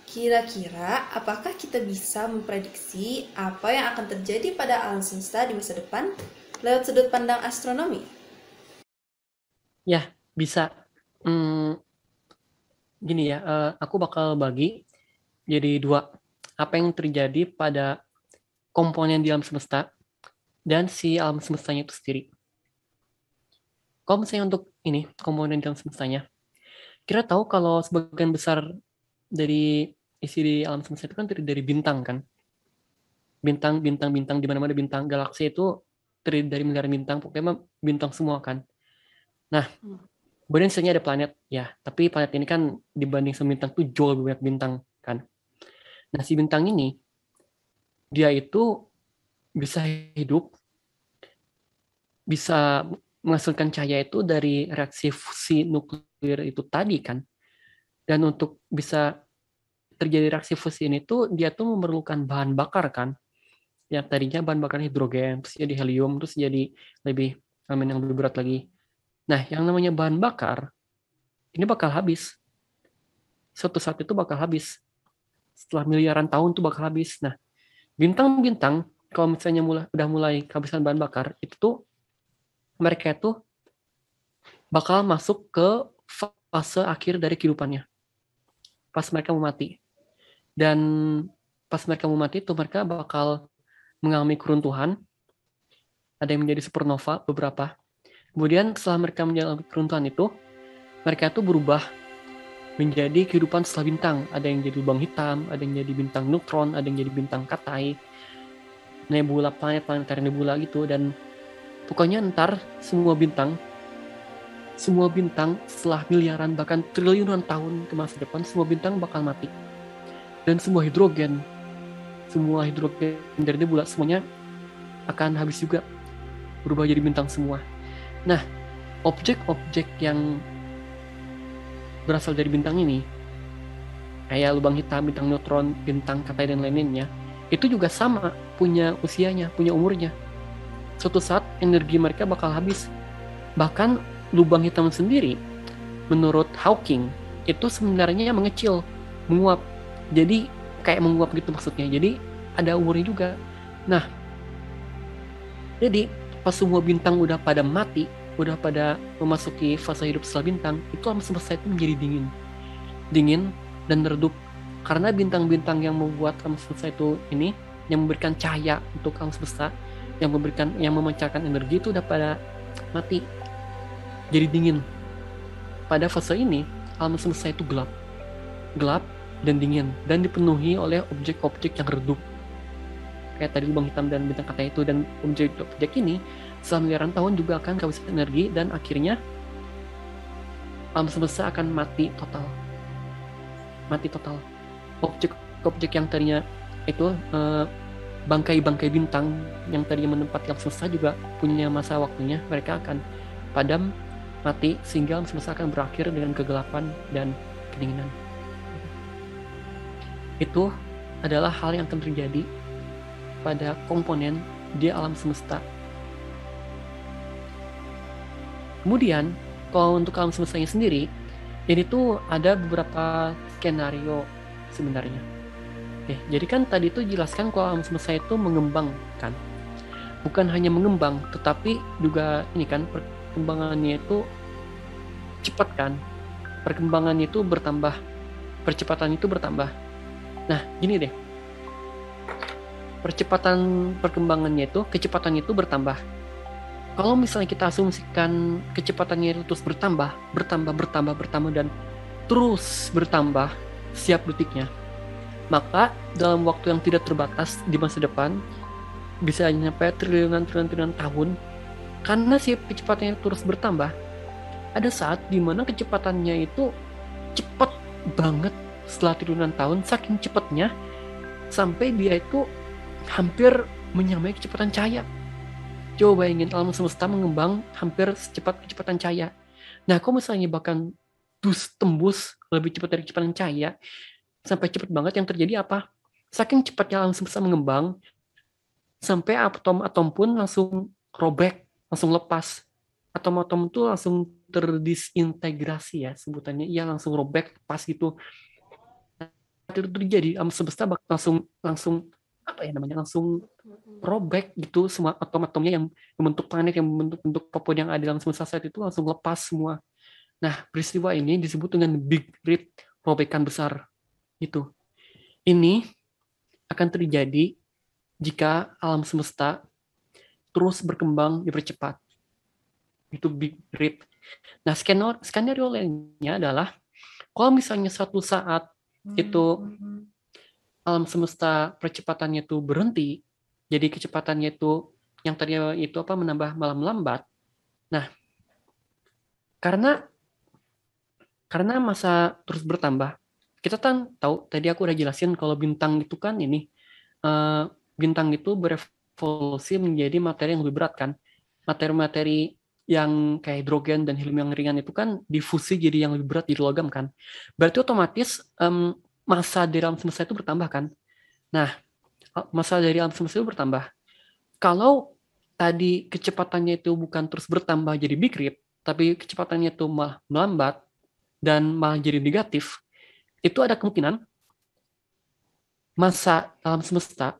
Speaker 2: Kira-kira apakah kita bisa memprediksi apa yang akan terjadi pada alam semesta di masa depan lewat sudut pandang astronomi?
Speaker 3: Ya, bisa. Gini ya, aku bakal bagi jadi dua. Apa yang terjadi pada komponen di alam semesta dan si alam semestanya itu sendiri. Kalau misalnya untuk ini, komponen di alam semestanya, kira tahu kalau sebagian besar dari isi di alam semesta itu kan terdiri dari bintang kan? Bintang di mana-mana bintang, galaksi itu terdiri dari miliaran bintang, pokoknya bintang semua kan. Nah, kemudian sisanya ada planet, ya. Tapi planet ini kan dibanding sama bintang itu jauh lebih banyak bintang kan. Nah, si bintang ini dia itu bisa hidup, bisa menghasilkan cahaya itu dari reaksi fusi nuklir itu tadi kan. Dan untuk bisa terjadi reaksi fusi ini tuh dia tuh memerlukan bahan bakar kan. Yang tadinya bahan bakar hidrogen, terus jadi helium, terus jadi elemen yang lebih berat lagi. Nah, yang namanya bahan bakar ini bakal habis. Suatu saat itu bakal habis. Setelah miliaran tahun tuh bakal habis. Nah, bintang-bintang kalau misalnya udah mulai kehabisan bahan bakar, itu tuh mereka tuh bakal masuk ke fase akhir dari kehidupannya. Pas mereka mau mati. Dan pas mereka mau mati itu mereka bakal mengalami keruntuhan. Ada yang menjadi supernova beberapa. Kemudian setelah mereka menjalani keruntuhan itu, mereka tuh berubah menjadi kehidupan setelah bintang. Ada yang jadi lubang hitam, ada yang jadi bintang neutron, ada yang jadi bintang katai, nebula, planet-planetary nebula gitu. Dan pokoknya ntar semua bintang setelah miliaran bahkan triliunan tahun ke masa depan, semua bintang bakal mati. Dan semua hidrogen dari nebula semuanya akan habis juga, berubah jadi bintang semua. Nah, objek-objek yang berasal dari bintang ini, kayak lubang hitam, bintang neutron, bintang katai dan lain-lainnya, itu juga sama, punya usianya, punya umurnya. Suatu saat energi mereka bakal habis. Bahkan lubang hitam sendiri, menurut Hawking, itu sebenarnya mengecil, menguap. Jadi kayak menguap gitu maksudnya. Jadi ada umurnya juga. Nah, jadi pas semua bintang udah pada mati, udah pada memasuki fase hidup setelah bintang, itu alam semesta itu menjadi dingin dan redup. Karena bintang-bintang yang membuat alam semesta itu ini, yang memberikan cahaya untuk alam semesta, yang memancarkan energi itu udah pada mati, jadi dingin. Pada fase ini alam semesta itu gelap dan dingin, dan dipenuhi oleh objek-objek yang redup, kayak tadi lubang hitam dan bintang katai itu. Dan objek-objek ini setelah miliaran tahun juga akan kehabisan energi, dan akhirnya alam semesta akan mati total. Objek-objek yang tadinya itu bangkai-bangkai bintang yang tadinya menempati alam semesta juga punya masa waktunya, mereka akan padam, mati, sehingga alam semesta akan berakhir dengan kegelapan dan kedinginan. Itu adalah hal yang akan terjadi pada komponen di alam semesta. Kemudian, kalau untuk alam semestanya sendiri, ini tuh ada beberapa skenario sebenarnya. Oke, jadi kan tadi tuh jelaskan kalau alam semesta itu mengembang kan. Bukan hanya mengembang, tetapi juga ini kan perkembangannya itu cepat kan. Perkembangannya itu bertambah, percepatan itu bertambah. Nah, gini deh. Percepatan perkembangannya itu, kecepatannya itu bertambah. Kalau misalnya kita asumsikan kecepatannya itu terus bertambah dan terus bertambah setiap detiknya, maka dalam waktu yang tidak terbatas di masa depan bisa nyampe triliunan tahun, karena si kecepatannya terus bertambah. Ada saat dimana kecepatannya itu cepat banget setelah triliunan tahun, saking cepatnya sampai dia itu hampir menyamai kecepatan cahaya. Coba bayangin alam semesta mengembang hampir secepat kecepatan cahaya. Nah, kalau misalnya bahkan tembus lebih cepat dari kecepatan cahaya, sampai cepat banget, yang terjadi apa? Saking cepatnya alam semesta mengembang, sampai atom-atom pun langsung robek, langsung lepas. Atom-atom itu langsung terdisintegrasi ya sebutannya, iya langsung robek, lepas gitu. Itu terjadi, alam semesta langsung apa ya namanya, langsung robek gitu, semua atom-atomnya yang membentuk planet, yang membentuk apapun yang ada dalam semesta saat itu langsung lepas semua. Nah, peristiwa ini disebut dengan Big Rip, robekan besar. Itu. Ini akan terjadi jika alam semesta terus berkembang dipercepat. Itu Big Rip. Nah, skenario lainnya adalah kalau misalnya suatu saat itu alam semesta percepatannya itu berhenti, jadi kecepatannya itu yang tadinya itu menambah malah melambat. Nah, karena masa terus bertambah, kita kan tahu, tadi aku udah jelasin kalau bintang itu kan bintang itu berevolusi menjadi materi yang lebih berat kan. Materi-materi yang kayak hidrogen dan helium yang ringan itu kan difusi jadi yang lebih berat, jadi logam kan. Berarti otomatis masa dari alam semesta itu bertambah kan. Nah, masa dari alam semesta itu bertambah. Kalau tadi kecepatannya itu bukan terus bertambah jadi Big Rip, tapi kecepatannya itu malah melambat dan malah jadi negatif, itu ada kemungkinan masa alam semesta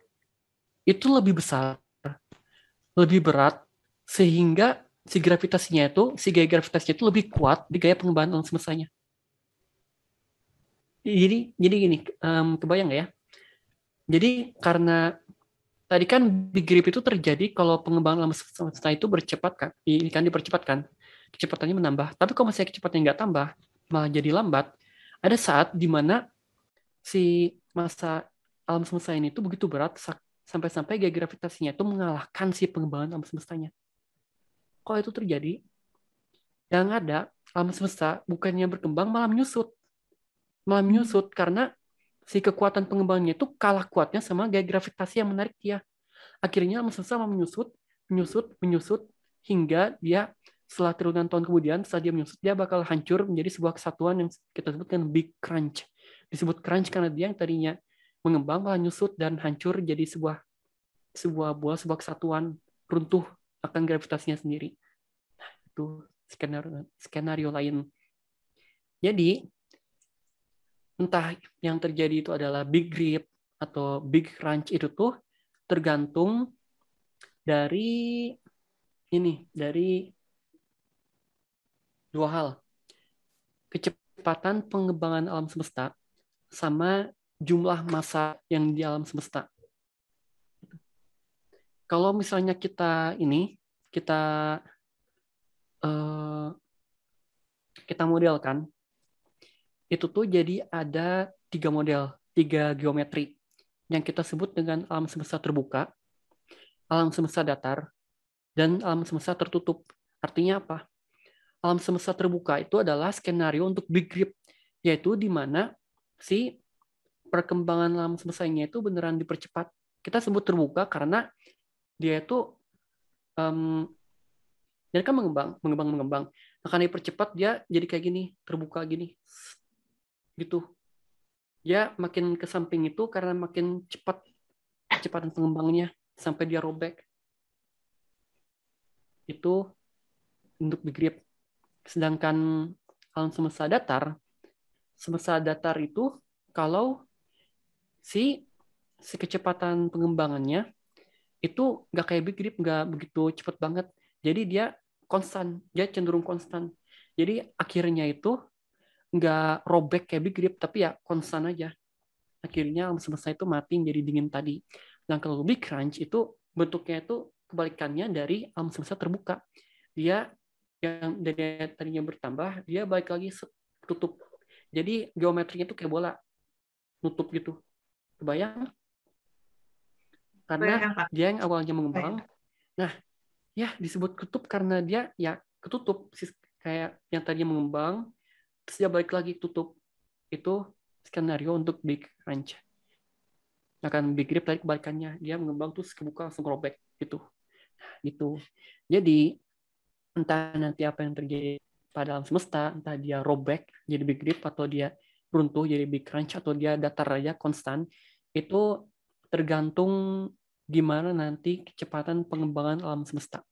Speaker 3: itu lebih besar, lebih berat, sehingga si gaya gravitasinya itu lebih kuat di gaya pengembangan alam semestanya. Jadi gini, kebayang nggak ya? Jadi karena tadi kan Big Rip itu terjadi kalau pengembangan alam semesta itu dipercepatkan, kecepatannya menambah. Tapi kalau misalnya kecepatannya nggak tambah, malah jadi lambat, ada saat di mana si masa alam semesta ini itu begitu berat sampai-sampai gaya gravitasinya itu mengalahkan si pengembangan alam semestanya. Kalau itu terjadi, yang ada alam semesta bukannya berkembang malah menyusut karena si kekuatan pengembangannya itu kalah kuatnya sama gaya gravitasi yang menarik dia. Akhirnya alam semesta menyusut hingga dia setelah triliunan tahun kemudian, setelah dia menyusut, dia bakal hancur menjadi sebuah kesatuan yang kita sebut dengan Big Crunch. Disebut crunch karena dia yang tadinya mengembang malah nyusut dan hancur jadi sebuah kesatuan, runtuh akan gravitasinya sendiri. Nah, itu skenario lain. Jadi entah yang terjadi itu adalah Big Rip atau Big Crunch, itu tuh tergantung dari dua hal. Kecepatan pengembangan alam semesta sama jumlah massa yang di alam semesta. Kalau misalnya kita modelkan, itu tuh jadi ada 3 model, 3 geometri yang kita sebut dengan alam semesta terbuka, alam semesta datar, dan alam semesta tertutup. Artinya apa? Alam semesta terbuka itu adalah skenario untuk Big Rip, yaitu di mana si perkembangan alam semestanya itu beneran dipercepat kita sebut terbuka karena dia itu dia kan mengembang. Akan dipercepat dia jadi kayak gini, terbuka gini, gitu. Dia makin ke samping itu karena makin cepat kecepatan pengembangnya sampai dia robek. Itu untuk Big Rip. Sedangkan alam semesta datar itu kalau si kecepatan pengembangannya itu nggak kayak Big Rip, nggak begitu cepat banget. Jadi dia konstan, dia cenderung konstan. Jadi akhirnya itu nggak robek kayak Big Rip, tapi ya konstan aja. Akhirnya alam semesta itu mati jadi dingin tadi. Nah kalau Big Crunch itu bentuknya itu kebalikannya dari alam semesta terbuka. Dia yang dari tadinya bertambah, dia balik lagi tutup. Jadi geometrinya itu kayak bola, nutup gitu. Kebayang? Karena dia yang awalnya mengembang. Nah, ya disebut kutub karena dia ya ketutup. Kayak yang tadinya mengembang, terus dia balik lagi tutup. Itu skenario untuk Big Crunch. Nah kan Big Rip tadi kebalikannya. Dia mengembang terus kebuka langsung robek gitu. Gitu. Jadi entah nanti apa yang terjadi pada alam semesta, entah dia robek jadi Big Rip atau dia runtuh jadi Big Crunch atau dia datar aja konstan, itu tergantung gimana nanti kecepatan pengembangan alam semesta.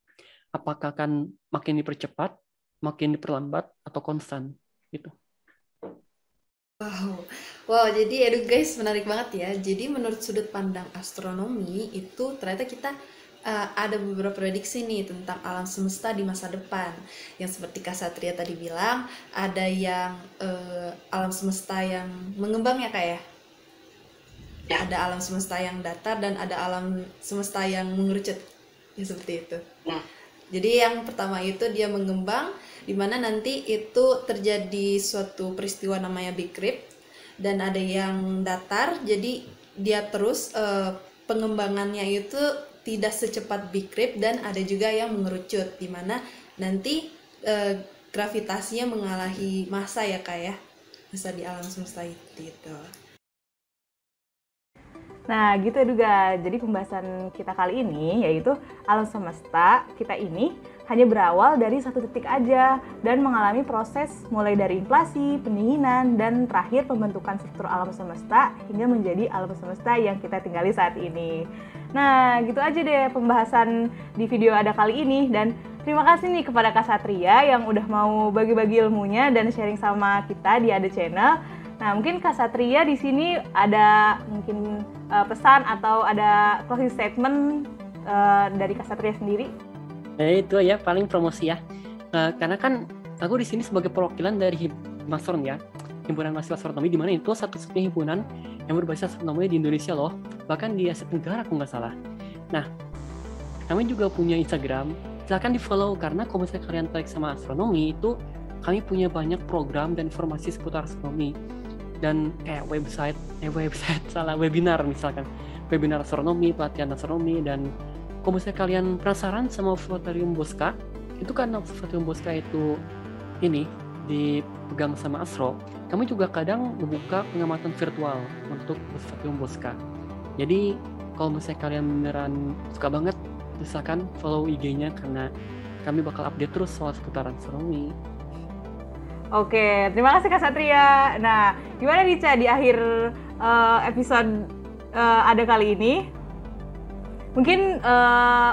Speaker 3: Apakah akan makin dipercepat, makin diperlambat, atau konstan gitu.
Speaker 2: Wow, jadi aduh guys, menarik banget ya. Jadi menurut sudut pandang astronomi itu ternyata kita ada beberapa prediksi nih tentang alam semesta di masa depan. Yang seperti Kak Satria tadi bilang, ada yang alam semesta yang mengembang ya Kak ya? Ada alam semesta yang datar dan ada alam semesta yang mengerucut. Ya seperti itu. Jadi yang pertama itu dia mengembang, di mana nanti itu terjadi suatu peristiwa namanya Big Rip, dan ada yang datar, jadi dia terus pengembangannya itu tidak secepat Big Rip, dan ada juga yang mengerucut, di mana nanti gravitasinya mengalahi massa ya Kak ya, massa di alam semesta itu gitu.
Speaker 5: Nah, gitu juga. Jadi pembahasan kita kali ini yaitu alam semesta kita ini hanya berawal dari satu titik aja dan mengalami proses mulai dari inflasi, pendinginan, dan terakhir pembentukan struktur alam semesta hingga menjadi alam semesta yang kita tinggali saat ini. Nah, gitu aja deh pembahasan di video Ada kali ini, dan terima kasih nih kepada Kak Satria yang udah mau bagi-bagi ilmunya dan sharing sama kita di Ada Channel. Nah, mungkin Kak Satria di sini ada mungkin pesan atau ada closing statement dari Kak Satria sendiri?
Speaker 3: Itu ya paling promosi ya. Karena kan aku di sini sebagai perwakilan dari Himastron ya, himpunan mahasiswa astronomi, di mana itu satu-satunya himpunan yang berbasis astronomi di Indonesia loh, bahkan di Asia Tenggara aku nggak salah. Nah, kami juga punya Instagram, silahkan di follow karena kalau misalnya kalian tertarik sama astronomi itu kami punya banyak program dan informasi seputar astronomi. Dan kayak webinar misalkan, webinar astronomi, pelatihan astronomi, dan kalau misalnya kalian penasaran sama Observatorium Bosca, itu kan Observatorium Bosca itu ini dipegang sama ASRO, kami juga kadang membuka pengamatan virtual untuk Observatorium Bosca. Jadi kalau misalnya kalian beneran suka banget, misalkan follow IG-nya karena kami bakal update terus soal seputaran astronomi.
Speaker 5: Oke, terima kasih Kak Satria. Nah, gimana nih Ca di akhir episode Ada kali ini? Mungkin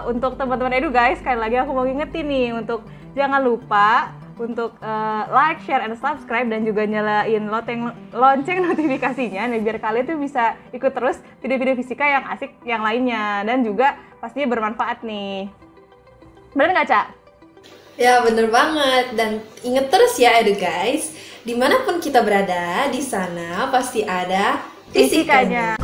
Speaker 5: untuk teman-teman Edu guys, sekali lagi aku mau ngingetin nih untuk jangan lupa untuk like, share, and subscribe, dan juga nyalain lonceng notifikasinya nih, biar kalian tuh bisa ikut terus video-video fisika yang asik yang lainnya, dan juga pastinya bermanfaat nih. Bener nggak Ca?
Speaker 2: Ya bener banget, dan inget terus ya Edu guys, dimanapun kita berada, di sana pasti ada fisikanya.